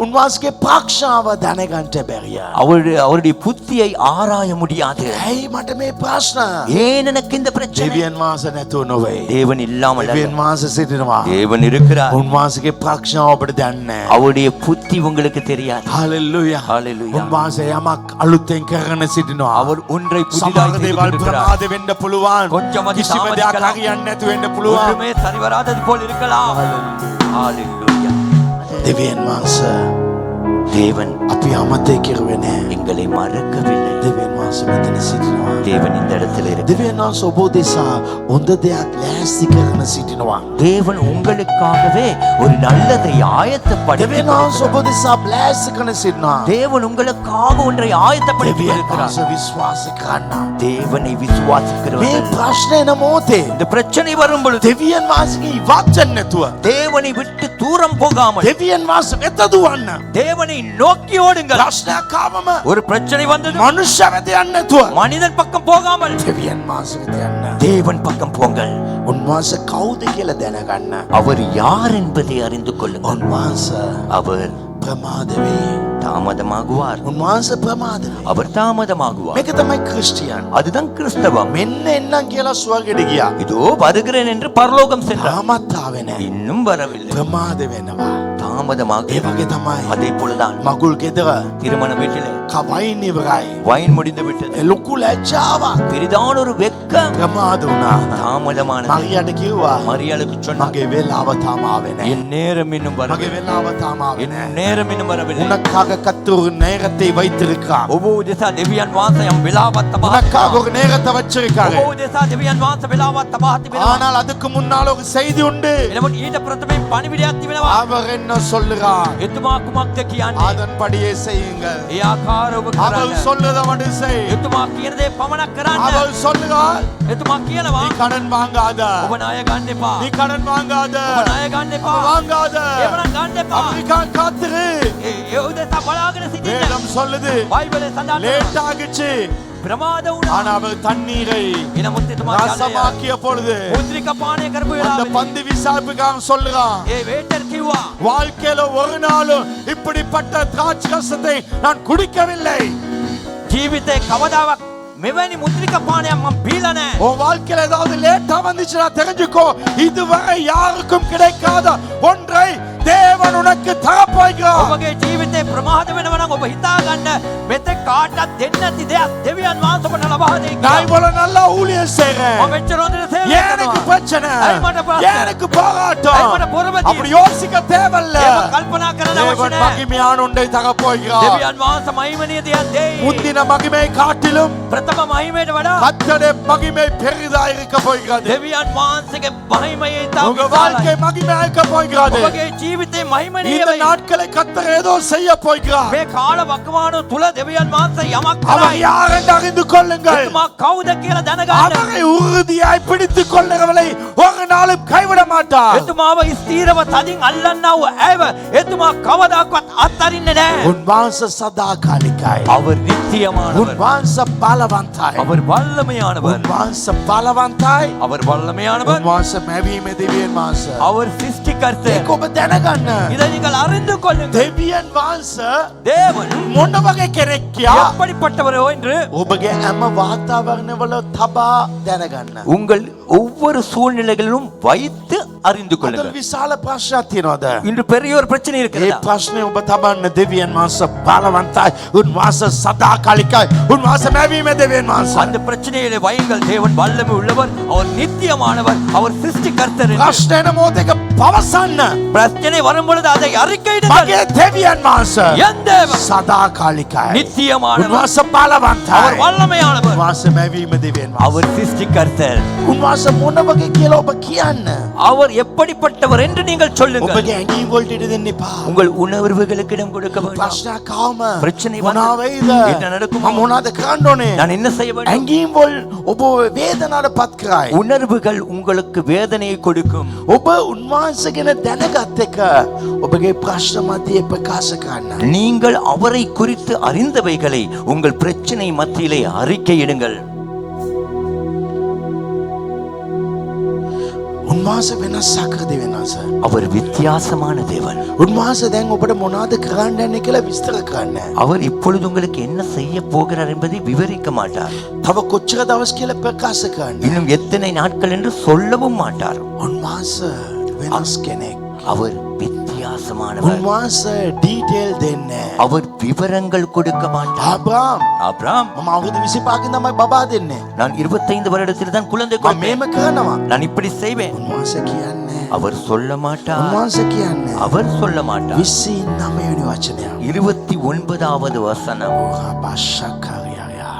උන්වහන්සේගේ ප්‍රාක්ෂාව දැනගන්න බැරිය. அவருடைய புத்தியை ஆராய முடியாது. ඇයි මට මේ ප්‍රශ්න? ஏன் எனக்கு இந்த பிரச்சனை? දෙවියන් වහන්සේ නැතුව නොවේ. தேவன் இல்லாமல் அல்ல, දෙවියන් වහන්සේ සිටිනවා. தேவன் இருக்கிறார். උන්වහන්සේගේ ප්‍රාක්ෂාව ඔබට දන්නේ නැහැ. அவருடைய புத்தி உங்களுக்கு தெரியாது. හalleluya. Hallelujah. උන්වහන්සේ යමක් අලුතෙන් කරගෙන සිටිනවා. அவர் ஒன்றை සමහර புதிதாய் செய்து දේවල් கொண்டிருக்கிறார். ප්‍රමාද වෙන්න පුළුවන්. கொஞ்சம் කිසිම දෙයක් தாமதிக்கலாம். හරියන්නේ නැතු වෙන්න පුළුවන්. ஒன்றுமே சரி வராதது போல் இருக்கலாம். ஹalleluya. දෙවියන් වහන්සේ தேவன் අපි අමතේ කෙරුවේ නැහැ. எங்களை மறக்கவில்லை. දෙවියන් වහන්සේ මෙතන සිටිනවා. தேவன் இந்த இடத்துல இருக்கிறார். දෙවියන් වහන්සේ ඔබ දෙසා හොඳ දෙයක් ලෑස්ති කරගෙන සිටිනවා. தேவன் உங்களுக்காகவே ஒரு நல்லதை ஆயத்தப்படுத்தி දෙවියන් වහන්සේ ඔබ දෙසා ලෑස්ති කරගෙන සිටිනවා. தேவன் உங்களுக்காக ஒன்றை ஆயத்தப்படுத்தி දෙවියන් இருக்கிறார். වහන්සේ විශ්වාස කරන්න. தேவனை මේ விசுவாசிக்கிறவர்கள் ප්‍රශ්න එන මොහොතේ இந்த பிரச்சனை வரும் பொழுது දෙවියන් වහන්සේගේ ඉවත් වෙන්නේ නැතුව தேவனை விட்டு தூரம் போகாமல் දෙවියන් වහන්සේ වෙත දුවන්න. தேவனை நோக்கி ஓடுங்கள். ප්‍රශ්නයක් ආවම ஒரு பிரச்சனை வந்தது, මනුෂ්‍ය වෙත යන්නේ නැතුව மனிதன் பக்கம் போகாமல் දෙවියන් වහන්සේ වෙත යන්න. தேவன் பக்கம் போங்கள். උන්වහන්සේ කවුද කියලා දැනගන්න. அவர் யார் என்பதை அறிந்து கொள்ளுங்கள். උන්වහන්සේ அவர் ප්‍රමාද වේ. தாமதமாகுவார். උන්වහන්සේ ප්‍රමාද වේ. அவர் தாமதமாகுவார். මේක තමයි ක්‍රිස්තියානි. அதுதான் கிறிஸ்தவம். මෙන්න එන්නම් කියලා ස්වර්ගයට ගියා. இதோ வருகிறேன் என்று பரலோகம் சென்றார், තාමත් ආවේ නැහැ. இன்னும் வரவில்லை. ප්‍රමාද වෙනවා. தாமதமாக ඒ වගේ තමයි அதே போலதான் මගුල් ගෙදර திருமண வீட்டிலே කවයින් ඉවරයි. வைன் முடிந்து விட்டது. ඒ ලොකු ලැජ්ජාවක් பெரிதான ஒரு வெக்கம் ප්‍රමාද වුණා. தாமதமானது. මරියට කිව්වා மரியாளுக்கு சொன்னார், මගේ වෙලාව තාම ආවේ නැහැ. என் நேரம் இன்னும் මගේ வரவில்லை, වෙලාව තාම ආවේ என் නැහැ. நேரம் இன்னும் வரவில்லை. උනක්කාග කතුරු நேரத்தை வைத்திருக்கான். ඔබ උදෙසා දෙවියන් වහන්සේ යම් වෙලාවක් තබා உனக்காக ஒரு நேரத்தை வச்சிருக்காரு. ඔබ උදෙසා දෙවියන් වහන්සේ වෙලාවක් තබා තිබෙනවා. ஆனால் அதுக்கு முன்னால் ஒரு செய்தி உண்டு. එනමුත් ඊට ප්‍රථමයෙන් පණිවිඩයක් තිබෙනවා. அவர் என்ன சொல்லுகிறார் එතුමා කුමක්ද කියන්නේ? அதன்படியே செய்யுங்கள். ඒ ආකාරව அவர் කරන්න. சொல்லுறத மட்டும் செய். එතුමා කියන දේ පමණක් කරන්න. அவர் சொல்லுகிறார் එතුමා කියනවා, நீ கடன் வாங்காத. ඔබ ණය ගන්න එපා. நீ கடன் வாங்காத. ඔබ ණය ගන්න එපා. வாங்காத. එහෙමනම් ගන්න එපා. அமெரிக்கா காத்துரு. ඒ උදෙසා බලාගෙන සිටින්න. வேதம் சொல்லுது බයිබලයේ සඳහන් லேட் ஆகிச்சு. ප්‍රමාද වුණා. ஆனா அவர் தண்ணீரை එනමුත් එතුමා ජලය ரசமாக்கிய பொழுது මුද්‍රික පානය කරපු அந்த වෙලාවේ பந்து விசாரிப்புக்காரன் சொல்லுறான் ඒ වේටර් කිව්වා, வாழ்க்கையில ஒரு நாளும் இப்படிப்பட்ட திராட்சை ரசத்தை நான் குடிக்கவில்லை. ජීවිතේ කවදාවත් මෙවැනி මුද්‍රික පානයක් මම බීලා නැහැ. உன் வாழ்க்கையில ஏதாவது லேட்டா வந்துச்சுன்னா தெரிஞ்சுக்கோ, இதுவரை யாருக்கும் கிடைக்காத ஒன்றை தேவன் உனக்கு தரப்போகிறார். ඔබගේ ජීවිතේ ප්‍රමාද වෙනවා නම් ඔබ හිතා ගන්න මෙතෙක් කාටවත් දෙන්න නැති දෙයක් දෙවියන් වහන්සේ ඔබට ලබා දෙයි. நான் இவ்வளவு நல்லா ஊழியம் செய்றேன், ඔබ මෙච්චර හොඳට සේවය எனக்கு කරනවා. பிரச்சனை, ඇයි මට ප්‍රශ්න? எனக்கு போராட்டம், ඇයි මට පොරබදිය? அப்படி யோசிக்க தேவையில்ல. ඒක කල්පනා කරන්න අවශ්‍ය தேவன் නැහැ. மகிமையான ஒன்றை தரப்போகிறார். දෙවියන් වහන්සේ මහිමනීය දෙයක් දෙයි. முந்தின மகிமை காட்டிலும் ප්‍රථම මහිමයට වඩා கர்த்தருடைய மகிமை பெரிதா இருக்க போகிறது. දෙවියන් වහන්සේගේ මහිමයේ ඉතා உங்க විශාලයි. வாழ்க்கை மகிமை இருக்க போகிறது. ඔබගේ ජීවිතේ මහිමනීය இந்த වෙයි. நாட்களை கர்த்தர் ஏதோ செய்ய போகிறார். මේ කාල වකවානුව තුල දෙවියன் වහන්සේ යමක් அவர் කරයි. யார் என்று அறிந்து கொள்ளுங்கள். එතුමා කවුද කියලා දැනගන්න. அவரை உறுதியாய் பிடித்துக் கொள்ளுகிறவளை ஒரு நாளும் கைவிட மாட்டார். එතුමාව ස්ථීරව තදින් අල්ලන්නා වූ ඇව එතුමා කවදාකවත් අත්හරින්නේ නැහැ. உன் வாச சதா காலிக்காய், அவர் உன் நித்தியமானவர். வாச பலவந்தாய், அவர் வல்லமையானவர். உன் வாச பலவந்தாய், அவர் வல்லமையானவர். உன் வாச மேவியுமே தேவியன் வாச. அவர் சிருஷ்டிகர்த்தர். ඒක ඔබ දැනගන්න. இதை நீங்கள் அறிந்து கொள்ளுங்கள். දෙවියන් වහන්සේ தேவன் මොන වගේ කෙනෙක්ද? எப்படிப்பட்டவரோ என்று ඔබගේ හැම වාතාවරණවල තබා දැනගන්න. உங்கள் ஒவ்வொரு சூழ்நிலைகளிலும் வைத்து அறிந்து අද கொள்ளுங்கள். විශාල ප්‍රශ්නයක් තියෙනවද? இன்று பெரிய ஒரு பிரச்சனை ඒ இருக்கிறதா? ප්‍රශ්නේ ඔබ තබන්න දෙවියන් වහන්සේ බලවන්තයි, උන් වහන්සේ සදාකාලිකයි, උන් වහන්සේ මැවීමේ දෙවියන් වහන්සේ. அந்த பிரச்சனையிலே வையுங்கள். தேவன் வல்லமை உள்ளவர், அவர் நித்தியமானவர், அவர் சிருஷ்டிகர்த்தர் என்று. ප්‍රශ්නේන මොහොතක පවසන්න. பிரச்சனை வரும் பொழுது அதை அறிக்கையிடுங்கள். මගේ දෙවියන් වහන්සේ என் தேவன் සදාකාලිකයි, උන් நித்தியமானவர், වහන්සේ බලවන්තයි, அவர் வல்லமையானவர், උන් වහන්සේ මැවීමේ දෙවියන් වහන්සේ. அவர் சிருஷ்டிகர்த்தர். උන් වහන්සේ මොන වගේ කියලා ඔබ කියන්න. அவர் எப்படிப்பட்டவர் என்று நீங்கள் சொல்லுங்கள். ඔබගේ ඇඟීම් වලට ඉඩ දෙන්න එපා. உங்கள் உணர்வுகளுக்கு இடம் கொடுக்க வேண்டாம். ප්‍රශ්නයක් ආවම பிரச்சனை මොනවා වෙයිද? என்ன நடக்கும்? මම මොනවද කරන්න ඕනේ? நான் என்ன செய்ய வேண்டும்? ඇඟීම් වල ඔබ වේදනාවට පත් කරයි. உணர்வுகள் உங்களுக்கு வேதனையை கொடுக்கும். ඔබ උන්වහන්සේ ගැන දැනගත් එක ඔබගේ ප්‍රශ්න මැදියේ ප්‍රකාශ කරන්න. நீங்கள் அவரை குறித்து அறிந்தவைகளை உங்கள் பிரச்சனை மத்தியிலே அறிக்கையிடுங்கள். උන්වහන්සේ වෙනස්සක් කර දෙවෙන ආස. அவர் வித்தியாசமான தேவன். උන්වහන්සේ දැන් ඔබට මොනවද කරන්න යන්නේ කියලා විස්තර කරන්න. அவர் இப்பொழுது உங்களுக்கு என்ன செய்ய போகிறார் என்பதை விவரிக்க மாட்டார். තව කොච්චර දවස් කියලා ප්‍රකාශ කරන්න. இன்னும் எத்தனை நாட்கள் என்று சொல்லவும் மாட்டார். උන්වහන්සේ වෙනස් කෙනෙක්. அவர் வித்தியாசமானவர். උන්වහන්සේ ඩීටේල් දෙන්නේ. அவர் விவரங்கள் கொடுக்க மாட்டார். ආබ්‍රහම් ஆபிரகாம், මම අවුරුදු 25කින් තමයි බබා දෙන්නේ. நான் 25 வருடத்தில் தான் குழந்தை මම கொடுப்பேன். මේම කරනවා. நான் இப்படி செய்வேன். උන්වහන්සේ කියන්නේ. அவர் சொல்ல மாட்டார். උන්වහන්සේ කියන්නේ. அவர் சொல்ல மாட்டார். 29 වෙනි වචනය. 29வது வசனம். රාබශකරියා.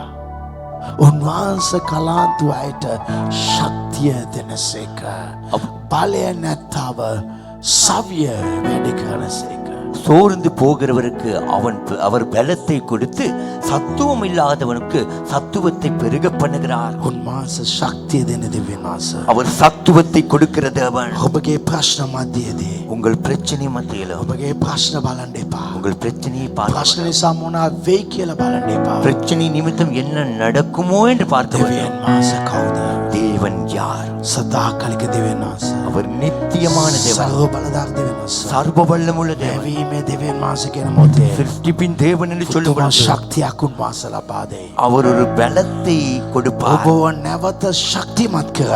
උන්වහන්සේ කලාන්තු අයට ශක්තිය දෙනසේක. බලය නැත්තව සවිය වැඩි කරනසේක. சோர்ந்து போகிறவருக்கு அவர் பலத்தை கொடுத்து சத்துவம் இல்லாதவனுக்கு சத்துவத்தை பெருக பண்ணுகிறார். උන්වහන්සේ ශක්තිය දෙන දෙවියන් වහන්සේ. அவர் சத்துவத்தை கொடுக்கிற தேவன். ඔබගේ ප්‍රශ්න මැදයේදී உங்கள் பிரச்சனை மத்தியிலும் ඔබගේ ප්‍රශ්න බලන්න එපා. உங்கள் பிரச்சனையை ප්‍රශ්න பார்க்க නිසා මොනවා වෙයි කියලා බලන්න එපා. பிரச்சனை நிமித்தம் என்ன நடக்குமோ என்று பார்க்க வேண்டும். දෙවියන් වහන්සේ කවුද? தேவன் யார்? සදාකාලික දෙවියන් වහන්සේ. அவர் நித்தியமான தேவன், සර්ව බලදාර දෙවියන් වහන්සේ. சர்வ வல்லமுள்ள தேவன், මැවීමේ දෙවියන් වහන්සේ කියන මොහොතේ சிருஷ்டிப்பின் தேவன் என்று சொல்லும் උතුම් பொழுது ශක්තියක් උන්වහන්සේ ලබා දෙයි. அவர் ஒரு பலத்தை கொடுப்பார். ඔබව නැවත ශක්තිමත් කර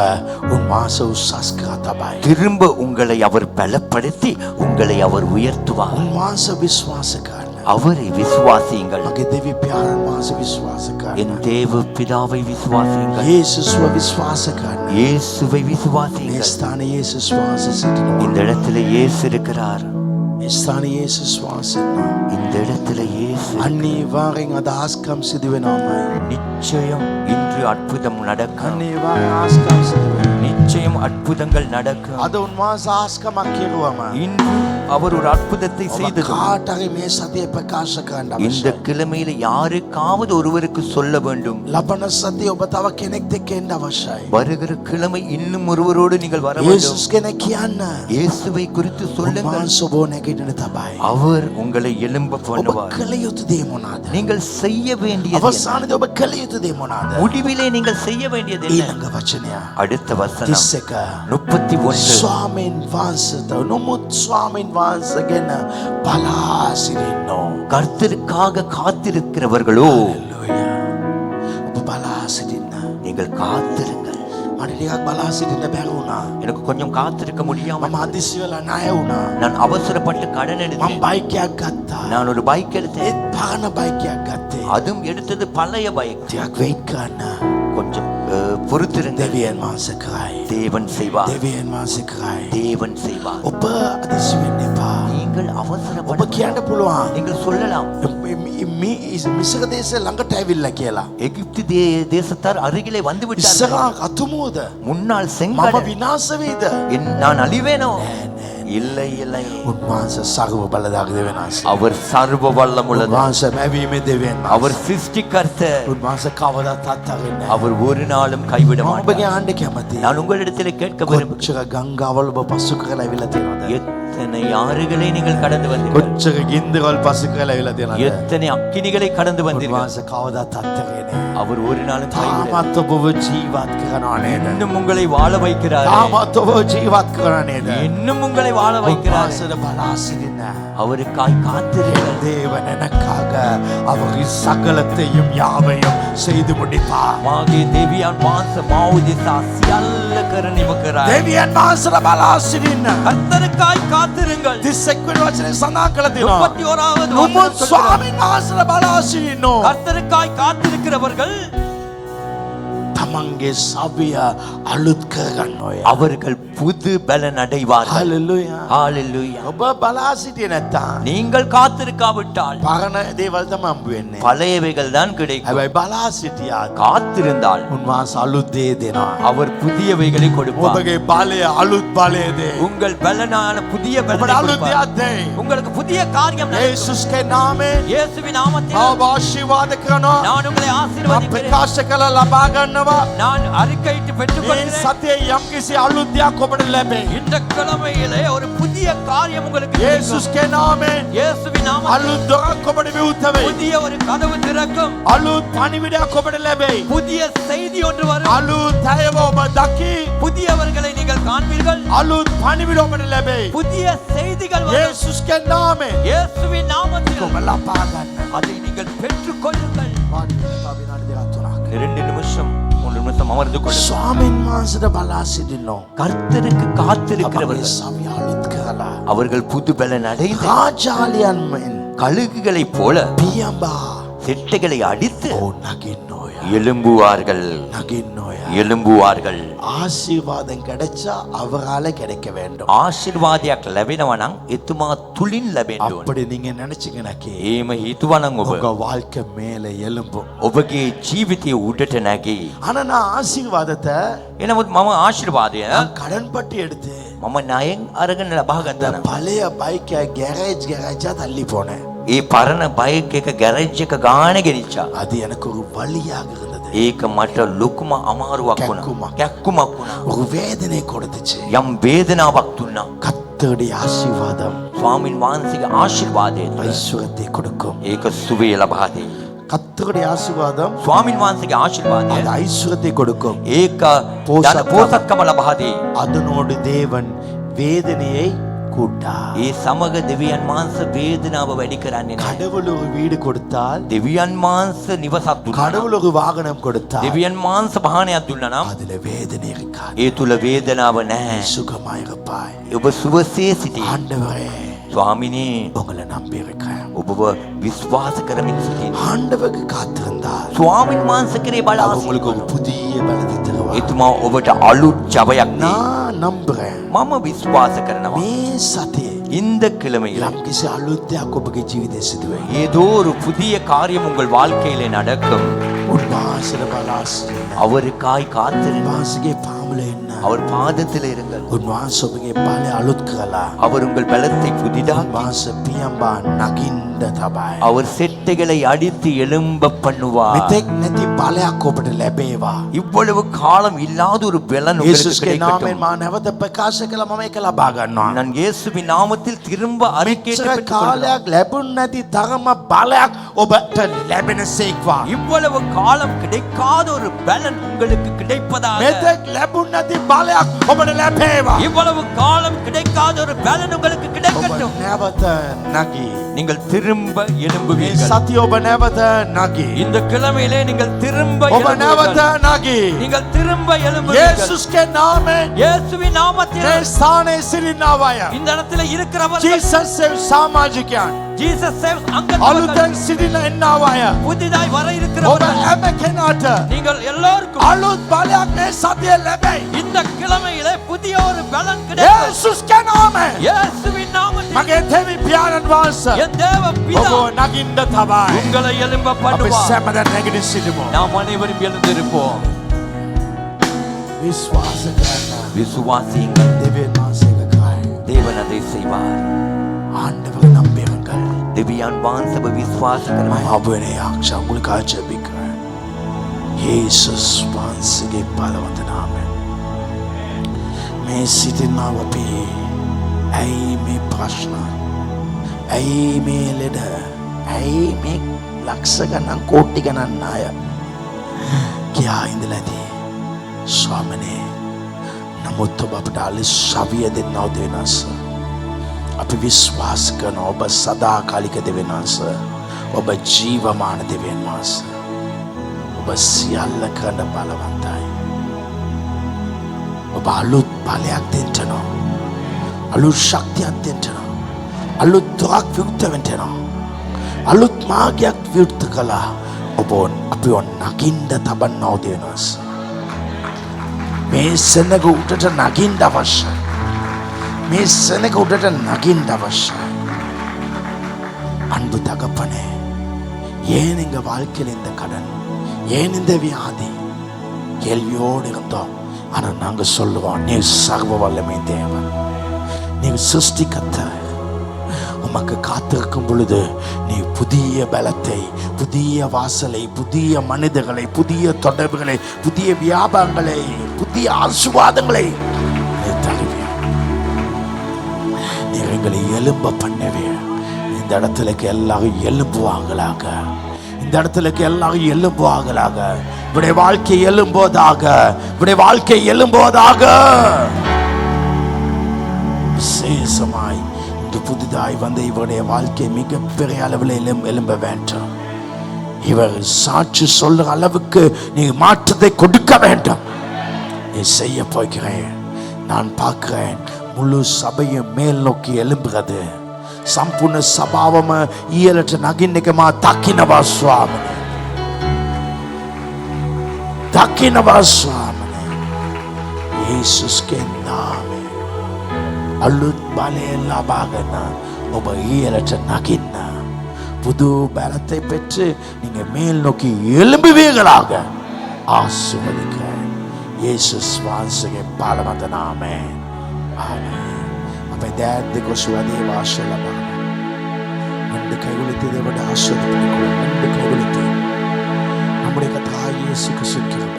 උන්වහන්සේ උසස් කර තබයි. திரும்ப உங்களை அவர் பலப்படுத்தி உங்களை அவர் உயர்த்துவார். උන්වහන්සේ විශ්වාස කරන්න. அவரை விசுவாசியுங்கள். මගේ දෙවි පියාණන් වහන්සේ විශ්වාස என் කරන්න. தேவ பிதாவை விசுவாசியுங்கள். යේසුස්ව විශ්වාස කරන්න. இயேசுவை මේ விசுவாசியுங்கள். ස්ථානයේ යේසුස් වහන්සේ සිටිනවා. இந்த இடத்துல இயேசு இருக்கிறார். මේ ස්ථානයේ යේසුස් වහන්සේ ඉන්නවා. இந்த இடத்துல இயேசு. අනිවාර්යෙන් අදහස්කම් සිදු වෙනවාමයි. நிச்சயம் இன்று அற்புதம் நடக்கும். අනිවාර්යෙන් ආස්කම් සිදු වෙනවා. நிச்சயம் அற்புதங்கள் நடக்கும். අද උන්වහන්සේ ආස්කමක් කෙරුවම இன்று அவர் ஒரு அற்புதத்தை ඔබ செய்தது. කාට හරි මේ සතිය ප්‍රකාශ කරන්න இந்த අවශ්‍යයි. கிழமையில யாருக்காவது ஒருவருக்கு சொல்ல வேண்டும். ලබන සතිය ඔබ තව කෙනෙක් එක්ක එන්න අවශ්‍යයි. வருகிற கிழமை இன்னும் ஒருவரோடு நீங்கள் வர வேண்டும். යේසුස් කෙනෙක් කියන්න. இயேசுவை குறித்து சொல்லுங்கள். උන්වහන්සේ ඔබ නැගිටින තබයි. அவர் உங்களை எழும்ப ඔබ பண்ணுவார். කළ යුතු දේ මොනවාද? நீங்கள் செய்ய வேண்டியது என்ன? අවසානයේදී ඔබ කළ යුතු දේ මොනවාද? முடிவிலே நீங்கள் செய்ய வேண்டியது என்ன? ඊළඟ වචනය. அடுத்த வசனம் 31. 31. ස්වාමීන් වහන්සේට නොමුත් ස්වාමීන් වහන්සේගෙන බලා සිටින්නෝ. கர்த்தருக்காக காத்திருக்கிறவர்களோ හලෙලූයා. ඔබ බලා සිටින්න. நீங்கள் காத்திருங்கள். මට ටිකක් බලා සිටින්න බැරි වුණා. எனக்கு கொஞ்சம் காத்திருக்க முடியாம මම අදිසි වෙලා ණය වුණා. நான் அவசரப்பட்டு கடன் මම எடுத்தேன். බයික් එකක් ගත්තා. நான் ஒரு பைக் எடுத்தேன். ඒත් පාන බයික් එකක් ගත්තේ. அதுவும் எடுத்தது பழைய பைக். ටිකක් වෙයිට් කරන්න. கொஞ்சம் பொறுத்திருங்க. දෙවියන් වහන්සේ කරයි. தேவன் செய்வார். දෙවියන් වහන්සේ කරයි. தேவன் செய்வார். ඔබ අදිසි වෙන්න එපා. நீங்கள் ඔබ அவசரப்பட කියන්න පුළුවන්. நீங்கள் சொல்லலாம் මිසක දේශේ ළඟට ඇවිල්ලා කියලා. எகிப்து தேசத்தார் அருகிலே வந்து விட்டார்கள். ඉස්සරහා අතුමුද? முன்னால் මම செங்கடல். විනාශ වේද? நான் அழிவேனோ? இல்லை இல்லை. උන්වහන්සේ සර්ව බලදායක දෙවියන් වහන්සේ. அவர் சர்வ வல்லமுள்ளவர். උන්වහන්සේ මැවීමේ දෙවියන් වහන්සේ. அவர் சிருஷ்டிகர்த்தர். උන්වහන්සේ කවදාත් අත්හරින්නේ නැහැ. அவர் ஒரு நாளும் கைவிட මම ඔබගේ மாட்டார். ආණ්ඩ කැමතියි. நான் உங்களிடத்தில் கேட்க விரும்புகிறேன். කොච්චර ගංගාවල් ඔබ පසු කරලා ඇවිල්ලා තියෙනවද? எத்தனை ஆறுகளை நீங்கள் கடந்து வந்தீர்கள்? කොච්චර ගින්දරවල් පසු කරලා ඇවිල්ලා තියෙනවද? எத்தனை அக்கினிகளை கடந்து வந்தீர்கள்? උන්වහන්සේ කවදාත් අත්හරින්නේ නැහැ. அவர் ஒரு நாளும் கைவிட තාමත් ඔබව ජීවත් කරනවා නේද? இன்னும் உங்களை வாழ வைக்கிறார். තාමත් ඔබව ජීවත් කරනවා නේද? இன்னும் உங்களை வாழ வைக்கிறார். උන්වහන්සේට බලා සිටින්න. அவருக்காய் காத்திருங்கள். தேவன் எனக்காக அவர் சகலத்தையும் யாவையும் செய்து முடிப்பார். මාගේ දෙවියන් වහන්සේ මාව දෙසා සියල්ල කරන ඉවකරයි. දෙවියන් වහන්සේට බලා සිටින්න. கர்த்தருக்காய் காத்திருங்கள். 31 වෙනි වචනේ සඳහන් කරලා තියෙනවා. 31வது උඹ வசனம் ස්වාමීන් වහන්සේට බලා සිටින්නෝ. கர்த்தருக்காய் காத்திருக்கிறவர்கள் තමන්ගේ සවිය අලුත් කරගන්නෝය. அவர்கள் புது பலன் அடைவார்கள். හලෙලූයා. ஹalleluya. ඔබ බලා සිටියේ නැත්තම් நீங்கள் காத்திருக்காவிட்டால் පරණ දේවල් තමයි හම්බ වෙන්නේ. பழையவைகள் தான் கிடைக்கும். හැබැයි බලා සිටියාත් காத்திருந்தால் උන්වහන්සේ අලුත් දේ දෙනවා. அவர் புதியவைகளை கொடுப்பார். ඔබගේ බලය අලුත් බලය දේ. உங்கள் பலனான புதிய ඔබට பலனை අලුත් கொடுப்பார். දෙයක් දෙයි. உங்களுக்கு புதிய காரியம் நடக்கும். යේසුස්ගේ නාමයෙන් இயேசுவின் நாமத்தில் ඔබ ආශිර්වාද කරනවා. நான் உங்களை මම ஆசீர்வதிக்கிறேன். ප්‍රකාශ කළ ලබා ගන්නවා. நான் அறிக்கையிட்டு මේ பெற்றுக்கொள்கிறேன். සතියේ යම්කිසි අලුත් දෙයක් ඔබට ලැබේ. இந்த கிழமையிலே ஒரு புதிய காரியம் உங்களுக்கு கிடைக்கும். යේසුස්ගේ නාමයෙන් இயேசுவின் நாமத்தில் අලුත් දොරක් ඔබට විවෘත වෙයි. புதிய ஒரு கதவு திறக்கும். අලුත් පණිවිඩයක් ඔබට ලැබෙයි. புதிய செய்தி ஒன்று வரும். අලුත් අයව ඔබ දකි. புதியவர்களை நீங்கள் காண்பீர்கள். අලුත් පණිවිඩ ඔබට ලැබෙයි. புதிய செய்திகள் வரும். යේසුස්ගේ නාමයෙන් இயேசுவின் நாமத்தில் ඔබ ලබා ගන්න. அதை நீங்கள் பெற்றுக்கொள்ளுங்கள். වාඩි වෙලා විනාඩි දෙකක් තුනක්. 2 நிமிஷம் 3 நிமிஷம் அமர்ந்து கொள்ளுங்கள். ස්වාමීන් වහන්සේට බලා සිටින්නෝ. கர்த்தருக்கு අපගේ காத்திருக்கிறவர்கள் සවිය අලුත් කරලා அவர்கள் புது பலன் அடைந்து රාජාලියන් මෙන් கழுகுகளைப் போல පියඹා செட்டைகளை அடித்து ඕ නගින්නෝය. எழும்புவார்கள். නගින්නෝය. எழும்புவார்கள். ආශිර්වාදම් கிடைச்சா அவரால கிடைக்க வேண்டும். ආශිර්වාදයක් ලැබෙනවා නම් එතුමා තුලින් ලැබෙන්න ඕනේ. அப்படி நீங்க நினைச்சீங்கனாக்கே එහෙම හිතුවනම් ඔබ உங்க வாழ்க்கை மேல எழும்பும். ඔබගේ ජීවිතයේ උඩට නැගී. ஆனா நான் ஆசீர்வாதத்தை එනමුත් මම ආශිර්වාදය நான் கடன் பட்டி எடுத்து මම ණයෙන් අරගෙන ලබා அந்த ගත්තා. பழைய பைக்கை கேரேஜா தள்ளி போனேன். ඒ පරණ බයික් එක ගෑරේජ් එක ගානේ ගෙනිච්චා. அது எனக்கு ஒரு வலியாக இருந்தது. ඒක මට ලොකුම අමාරුවක් වුණා. කැක්කුමක් වුණා. ஒரு வேதனை கொடுத்துச்சு. යම් වේදනාවක් දුන්නා. கர்த்தருடைய ஆசீர்வாதம் ස්වාමින් වහන්සේගේ ආශිර්වාදය ஐஸ்வர்யத்தை கொடுக்கும். ඒක සුවේ ලබා දෙයි. கர்த்தருடைய ஆசீர்வாதம் ස්වාමින් වහන්සේගේ ආශිර්වාදය அது ஐஸ்வர்யத்தை கொடுக்கும். ඒක පෝසත්කම ලබා දෙයි. அதனோடு தேவன் வேதனையை கூட்டார். ඒ සමග දෙවියන් වහන්සේ වේදනාව වැඩි කරන්නේ නැහැ. கடவுள் ஒரு வீடு கொடுத்தால், දෙවියන් වහන්සේ නිවසක් දුන්නා. கடவுள் ஒரு வாகனம் கொடுத்தால், දෙවියන් වහන්සේ වාහනයක් දුන්නා නම් அதுல வேதனை இருக்காது. ඒ තුල වේදනාව නැහැ. சுகமாயிருப்பாய். ඔබ සුවසේ සිටී. ஆண்டவரே, ස්වාමිනේ உங்களை நம்பி இருக்கிறேன். ඔබව විශ්වාස කරමින් සිටින්න. ஆண்டவருக்கு காத்திருந்தால் ස්වාමින් වහන්සේ කෙරේ බලා உங்களுக்கு ஒரு புதிய பலத்தை தருவார். එතුමා ඔබට අලුත් ජවයක් දී. நான் நம்புறேன். මම විශ්වාස කරනවා මේ සතියේ இந்த கிழமையில் යම්කිසි අලුත් දෙයක් ඔබගේ ජීවිතයේ සිදු වෙයි. ஏதோ ஒரு புதிய காரியம் உங்கள் வாழ்க்கையிலே நடக்கும். උන්වහන්සේට බලා සිටින්න. அவருக்காய் காத்திருங்கள். උන්වහන්සේගේ පාමුල එන්න. அவர் பாதத்தில் இருங்கள். උන්වහන්සේ ඔබගේ බලය අලුත් කරලා அவர் உங்கள் பலத்தை புதிதாக උන්වහන්සේ පියඹා නගින්න තමයි. அவர் செட்டைகளை அடித்து எழும்ப பண்ணுவார். මෙතෙක් නැති බලයක් ඔබට ලැබේවා. இவ்வளவு காலம் இல்லாத ஒரு பலன் உங்களுக்கு යේසුස්ගේ නාමයෙන් கிடைக்கட்டும். මා නැවත ප්‍රකාශ කළා මම ඒක ලබා ගන්නවා. நான் இயேசுவின் நாமத்தில் திரும்ப அறிக்கையிட்டு මෙච්චර பெற்றுக்கொள்கிறேன். කාලයක් ලැබුණ නැති තරම බලයක් ඔබට ලැබෙනසේක්වා. இவ்வளவு காலம் கிடைக்காத ஒரு பலன் உங்களுக்கு கிடைப்பதாக. මෙතෙක් ලැබුණ නැති බලයක් ඔබට ලැබේවා. இவ்வளவு காலம் கிடைக்காத ஒரு பலன் உங்களுக்கு ඔබ கிடைக்கட்டும். නැවත නැගී நீங்கள் திரும்ப எழும்புவீர்கள். සතිය ඔබ නැවත නගී. இந்த கிழமையிலே நீங்கள் திரும்ப ඔබ නැවත எழும்புவீர்கள். නගී. நீங்கள் திரும்ப எழும்புவீர்கள். යේසුස්ගේ නාමයෙන් இயேசுவின் நாமத்தில் මේ ස්ථානයේ සිටින්නව අය. இந்த இடத்துல இருக்கிறவர்கள் ජීසස් සේව් සමාජිකයන්. ஜீசஸ் சேவ்ஸ் அங்கத்தவர்கள் අලුතෙන් සිටින එන්නව අය. புதிதாய் வர ඔබ இருக்கிறவர்கள் හැම කෙනාට நீங்கள் எல்லோருக்கும் අලුත් බලයක් මේ සතිය ලැබෙයි. இந்த கிழமையிலே புதிய ஒரு பலன் கிடைக்கும். යේසුස්ගේ නාමයෙන් இயேசுவின் நாமத்தில் මගේ දෙවි පියාණන් වහන්සේ என் தேவ பிதா ඔබ නගින්න තබයි. உங்களை எழும்ப අපි பண்ணுவார். සෑමද නැගිට සිටිමු. நாம் அனைவரும் எழுந்திருப்போம். විශ්වාස කරන්න. விசுவாசியுங்கள், දෙවියන් වහන්සේගේ කාය. தேவன் அதை செய்வார். ආண்டவர் නම්බෙරங்கள். திவ்யான் வான்சப விசுவாசங்கள் අපේ ආක්ෂා මුලික ආචාර්යක යේසුස් වහන්සේගේ බලවන්ත නාමයෙන් මේ සිටින්නව අපි ඇයි මේ ප්‍රශ්න ඇයි මේ ලෙඩ ඇයි මේ ලක්ෂ ගණන් කෝටි ගණන් අය කියා ඉඳලාදී ස්වාමනේ නමුත් ඔබ අපට අලිසවිය දෙන්නව දෙනස අපි විශ්වාස කරන ඔබ සදාකාලික දෙවියන් වහන්සේ ඔබ ජීවමාන දෙවියන් වහන්සේ ඔබ සියල්ල කරන බලවන්තයි ඔබ අලුත් බලයක් දෙන්න අලුත් ශක්තියක් දෙන්න අලුත් දුක් විමුක්ත වෙන්න අලුත් මාර්ගයක් විවෘත කළා ඔබ අපිව නගින්න තබන්නව දෙවියන් වහන්සේ මේ සෙනග උඩට නගින්න අවශ්‍යයි මේ සෙනග උඩට நகிන්න அவசியம் அன்பு தகப்பனே ஏன் எங்க வாழ்க்கையில் இந்த கடன் ஏன் இந்த வியாதி கேள்வியோடு இருந்தோம் ஆனா நாங்க சொல்லுவோம் நீ சர்வ வல்லமை தேவன் நீ சிருஷ்டிகர்த்தர் உமக்கு காத்திருக்கும் பொழுது நீ புதிய பலத்தை புதிய வாசலை புதிய மனிதர்களை புதிய தொடர்புகளை புதிய வியாபாரங்களை புதிய ஆசீர்வாதங்களை நீ தருவீர் எங்களை எழும்ப பண்ணவே இந்த இடத்துலக்கு எல்லாரும் எழும்புவாங்களாக இந்த இடத்துலக்கு எல்லாரும் எழும்புவாங்களாக இவருடைய வாழ்க்கை எழும்போதாக இவருடைய வாழ்க்கை எழும்போதாக விசேஷமாய் இன்று புதிதாய் வந்த இவருடைய வாழ்க்கை மிகப்பெரிய அளவில் எழும்ப வேண்டும் இவர் சாட்சி சொல்ற அளவுக்கு நீ மாற்றத்தை கொடுக்க வேண்டும் நீ செய்ய போகிறேன் நான் பார்க்கிறேன் முழு சபையும் மேல் நோக்கி எழும்புகிறது சம்பூர்ண சபாவම ඊළට නගින්න එක මා දකින්නවා ස්වාමී දකින්නවා ස්වාමී යේසුස්ගේ නාමයෙන් අලුත් බලය ලබාගෙන ඔබ ඊළට නගින්න புது பலத்தை பெற்று நீங்க மேல் நோக்கி எழும்புவீர்களாக ஆசீர்வதிக்கிறேன் இயேசுஸ் வான்சගේ බලවන්ත නාමයෙන් අපේ දෑත් දෙක ඔසවදී වාසය ලබන්න ரெண்டு கைகளுக்கு தேவனுடைய ஆசீர்வாதம் ரெண்டு கைகளுக்கு நம்முடைய கர்த்தர் இயேசு கிறிஸ்துவின்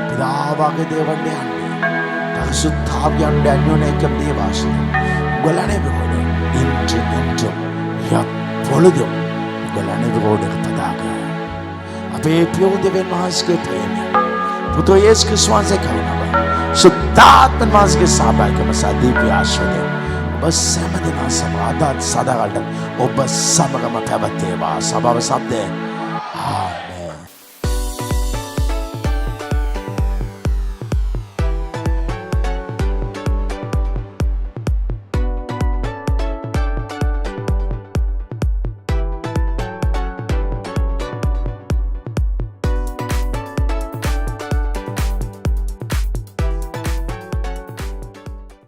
பிதாவாக தேவனுடைய அன்பு பரிசுத்தாவியானுடைய அன்யோன்யம் தேவாசனம் உங்கள் அனைவரோடு இன்றும் என்றும் எப்பொழுதும் உங்கள் அனைவரோடு இருப்பதாக අපේ ප්‍රිය දෙවියන් වහන්සේගේ ප්‍රේමය පුතු යේසු ක්‍රිස්තුස් වහන්සේ කරුණාව සුද්ධාත්ම වහන්සේගේ සහභාගීකම සදීපී ආශිර්වාදය ඔබ සෑම දිනක් සමාදාත් සදාකාලට ඔබ සමගම පැවතේවා සබව සබ්දේ